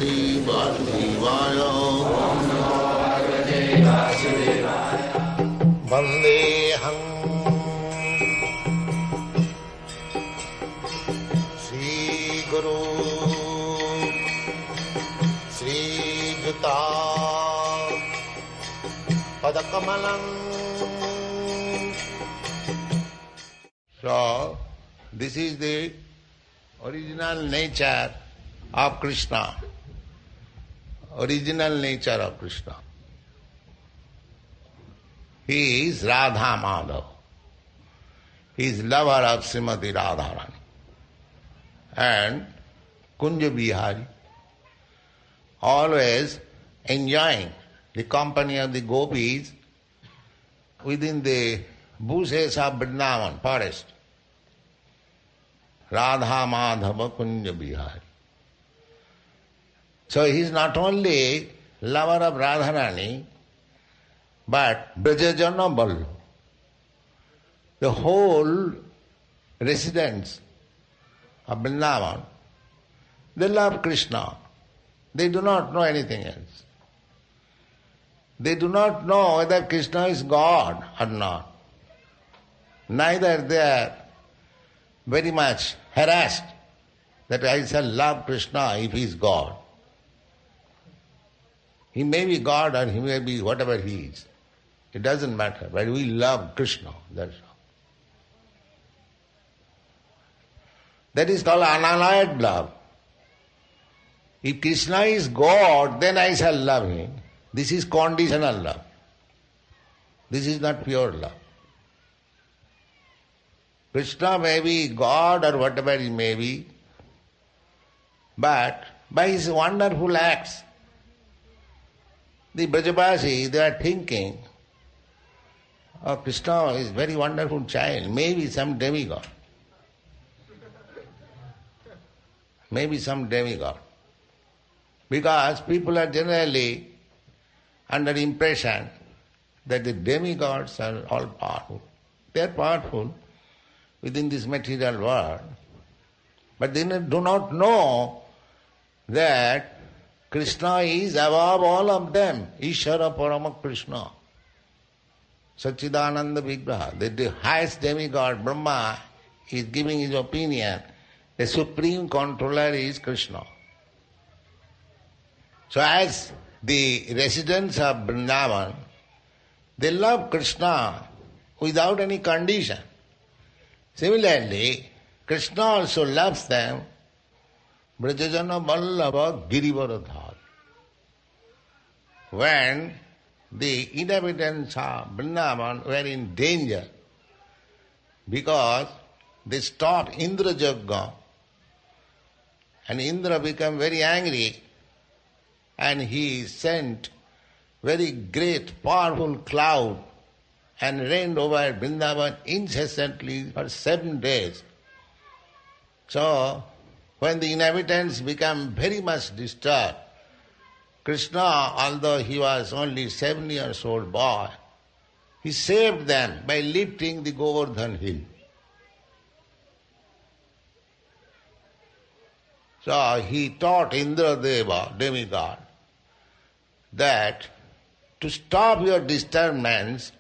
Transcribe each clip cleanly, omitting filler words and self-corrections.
Sri Vasudevaya. Vandeham Sri Guru Sri Juta Padakamalam. So, this is the original nature of Krishna. Original nature of Krishna. He is Radha Madhav. He is lover of Srimati Radharani and Kunja Bihari, always enjoying the company of the gopis within the bushes of Vrindavan forest. Radha Madhava Kunja Bihari. So he is not only lover of Radharani, but Brajajana Ballu. The whole residents of Vrindavan, they love Krishna. They do not know anything else. They do not know whether Krishna is God or not. Neither they are very much harassed that I shall love Krishna if he is God. He may be God or he may be whatever he is. It doesn't matter, but we love Krishna, that's all. That is called unalloyed love. If Krishna is God, then I shall love him. This is conditional love. This is not pure love. Krishna may be God or whatever he may be, but by his wonderful acts, the Brajavasi, they are thinking, oh, Krishna is a very wonderful child, maybe some demigod. Maybe some demigod. Because people are generally under impression that the demigods are all powerful. They are powerful within this material world, but they do not know that Krishna is above all of them. Ishvara Parama Krishna. Satchidananda Vigraha. The highest demigod, Brahma, is giving his opinion. The supreme controller is Krishna. So as the residents of Vrindavan, they love Krishna without any condition. Similarly, Krishna also loves them. Brajajana Vallabha Girivaradhar. When the inhabitants of Vrindavan were in danger because they stopped Indra Jagga, and Indra became very angry and he sent very great powerful cloud and rained over Vrindavan incessantly for 7 days. So, when the inhabitants became very much disturbed, Krishna, although he was only 7 years old boy, he saved them by lifting the Govardhan hill. So he taught Indradeva, demigod, that to stop your disturbance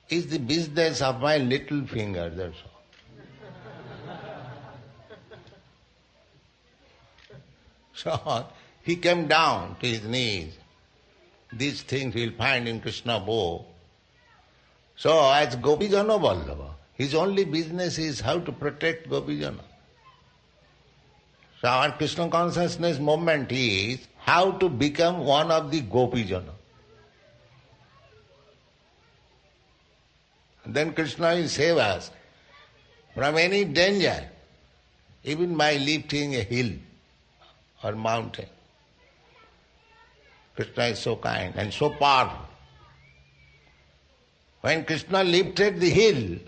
is the business of my little finger, that's all. So he came down to his knees. These things we'll find in Krishna book. So as Gopijana Vallabha, his only business is how to protect Gopijana. So our Krishna consciousness movement is how to become one of the Gopijana. Then Krishna will save us from any danger, even by lifting a hill or mountain. Krishna is so kind and so powerful. When Krishna lifted the hill,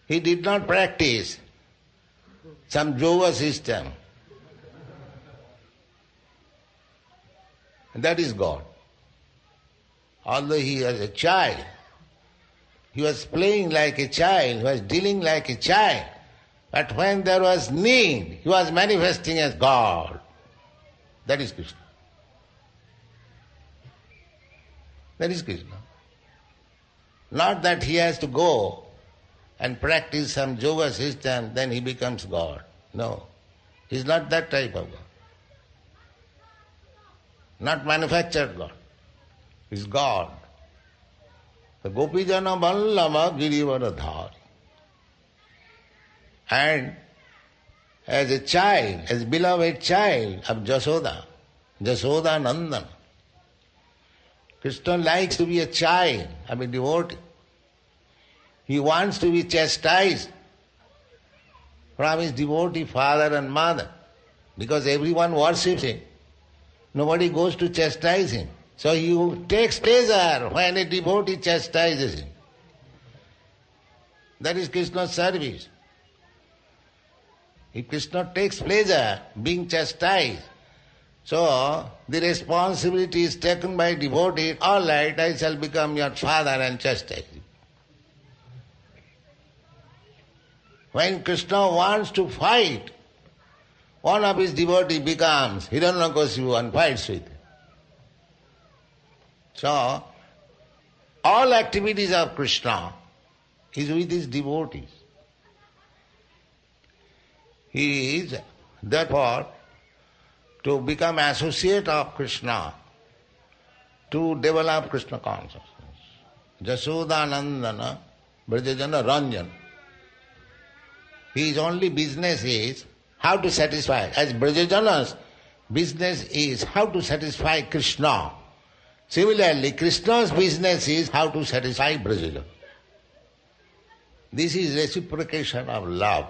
he did not practice some yoga system. And that is God. Although he was a child, he was playing like a child, he was dealing like a child. But when there was need, he was manifesting as God. That is Krishna. That is Krishna. Not that he has to go and practice some yoga system, then he becomes God. No. He's not that type of God. Not manufactured God. He's God. The Gopijana Vallabha Girivardhari. And as a child, as beloved child of Jasoda, Jasoda Nandana, Krishna likes to be a child of a devotee. He wants to be chastised from his devotee father and mother, because everyone worships him. Nobody goes to chastise him. So he takes pleasure when a devotee chastises him. That is Krishna's service. If Krishna takes pleasure being chastised, so the responsibility is taken by devotee, all right, I shall become your father and chastise you. When Krishna wants to fight, one of his devotees becomes Hiranyakasipu and fights with him. So, all activities of Krishna is with his devotees. He is, therefore, to become associate of Krishna, to develop Krishna consciousness. Jasodanandana, Brajajana Ranjan. His only business is how to satisfy. As Brajajana's business is how to satisfy Krishna. Similarly, Krishna's business is how to satisfy Brajajana. This is reciprocation of love.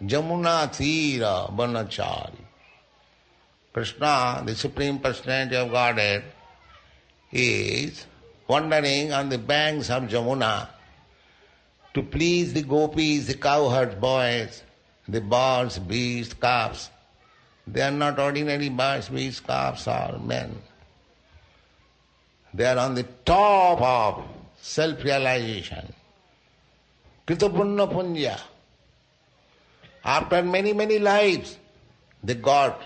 Jamuna Thira Banachari. Krishna, the Supreme Personality of Godhead, is wandering on the banks of Jamuna to please the gopis, the cowherd boys, the birds, beasts, calves. They are not ordinary birds, beasts, calves, or men. They are on the top of self-realization. Kritapunna punya. After many, many lives, they got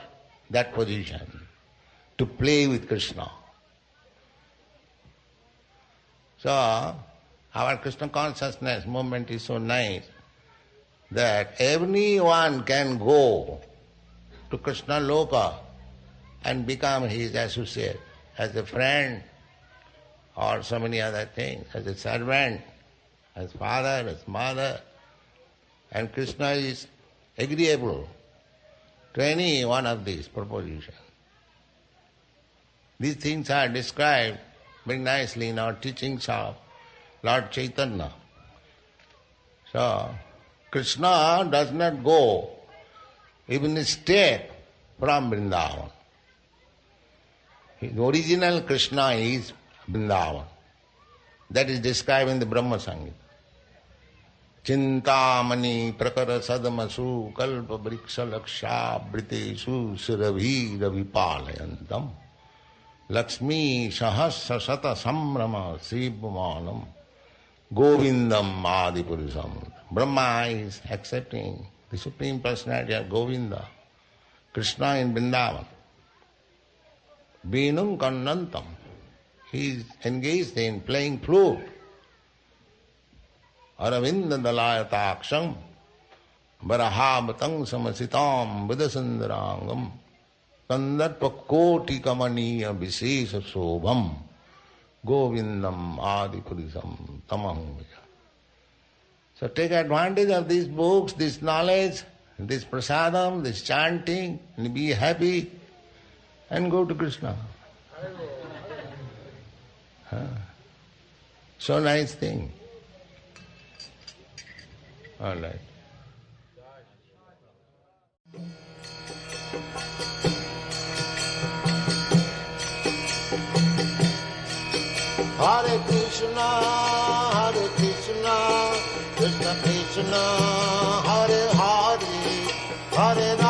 that position to play with Krishna. So, our Krishna consciousness movement is so nice that everyone can go to Krishna Loka and become his associate, as a friend or so many other things, as a servant, as father, as mother. And Krishna is agreeable to any one of these propositions. These things are described very nicely in our teachings of Lord Chaitanya. So, Krishna does not go even a step from Vrindavan. His original Krishna is Vrindavan. That is described in the Brahma Samhita. Chintamani prakara sadamasu kalpa vriksha laksha britesu siravira vipalayantam Lakshmi sahasra sata samrama sripumanam Govindam Adipurusam. Brahma is accepting the Supreme Personality of Govinda, Krishna in Vrindavan. Vinum Kannantam. He is engaged in playing flute. Aravinda Dalayataksham Varahabatang Samasitam Vidasandarangam Kandarpa Koti Kamaniya Visesa Sobham Govindam Adipurisam Tamam. So take advantage of these books, this knowledge, this prasadam, this chanting, and be happy and go to Krishna. So nice thing. All right. Hare Krishna, Krishna Krishna, Hare Hare, Hare Rama.